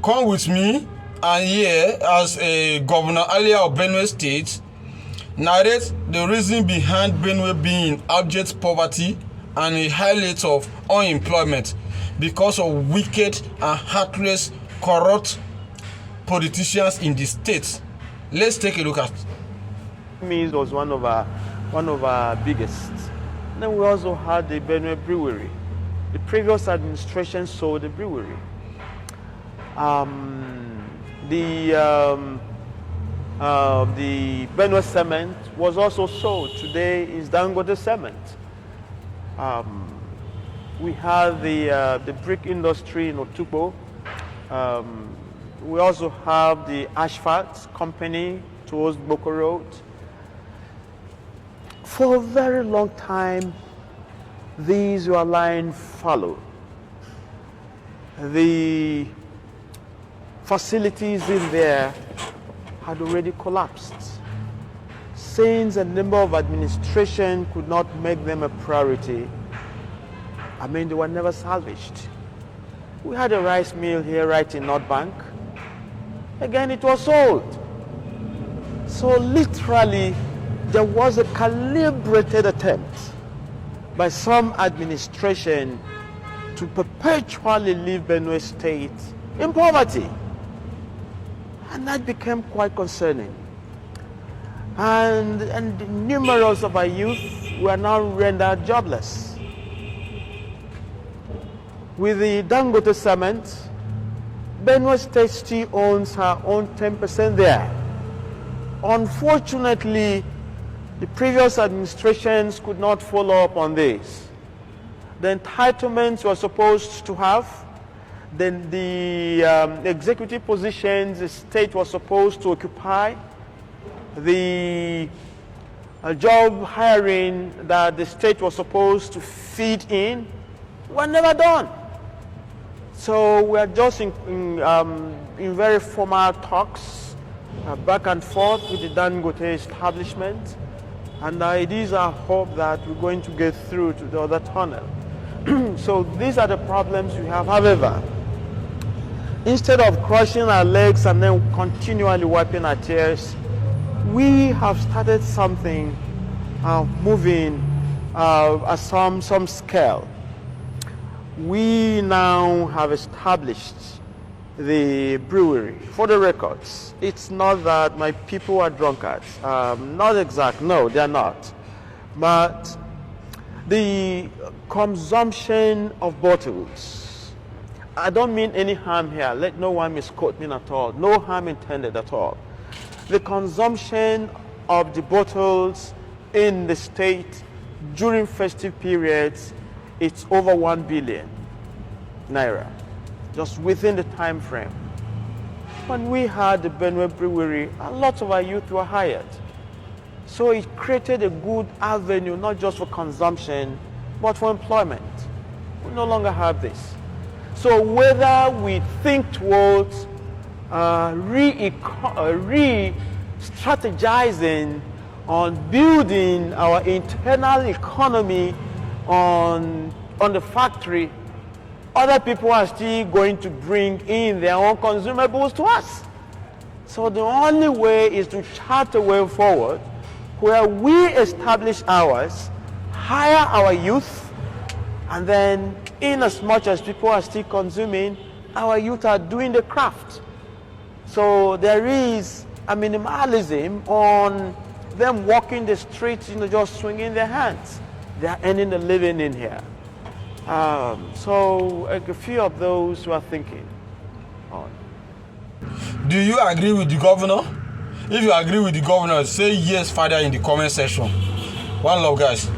Come with me and hear as a Governor Alia of Benue State narrate the reason behind Benue being in abject poverty and a high rate of unemployment because of wicked and heartless, corrupt politicians in the state. Let's take a look at it. Means was one of our biggest. Then we also had the Benue brewery. The previous administration sold the brewery. The Benue cement was also sold. Today is Dangote cement. We have the brick industry in Otukpo. We also have the asphalt company towards Boko Road. For a very long time, these were lying fallow. The facilities in there had already collapsed. Since a number of administration could not make them a priority, they were never salvaged. We had a rice mill here right in North Bank. Again, it was sold. So literally, there was a calibrated attempt by some administration to perpetually leave Benue State in poverty. And that became quite concerning. And numerous of our youth were now rendered jobless. With the Dangote cement, Benue State still owns her own 10% there. Unfortunately, the previous administrations could not follow up on this. The entitlements were supposed to have, then the executive positions the state was supposed to occupy, the job hiring that the state was supposed to feed in were never done. So we are just in very formal talks back and forth with the Dangote establishment, and it is our hope that we're going to get through to the other tunnel. So these are the problems we have. However, instead of crushing our legs and then continually wiping our tears, we have started something moving at some scale. We now have established the brewery. For the records, it's not that my people are drunkards. Not exact, no, they're not. But the consumption of bottles, I don't mean any harm here. Let no one misquote me at all. No harm intended at all. The consumption of the bottles in the state during festive periods, it's over 1 billion naira, just within the time frame. When we had the Benue brewery, a lot of our youth were hired. So it created a good avenue, not just for consumption, but for employment. We no longer have this. So whether we think towards re-strategizing on building our internal economy on the factory, other people are still going to bring in their own consumables to us. So the only way is to chart a way forward where we establish ours, hire our youth, and then in as much as people are still consuming, our youth are doing the craft. So there is a minimalism on them walking the streets, just swinging their hands. They are earning a living in here. So a few of those who are thinking on. Do you agree with the governor? If you agree with the governor, say yes, Father, in the comment section. One love, guys.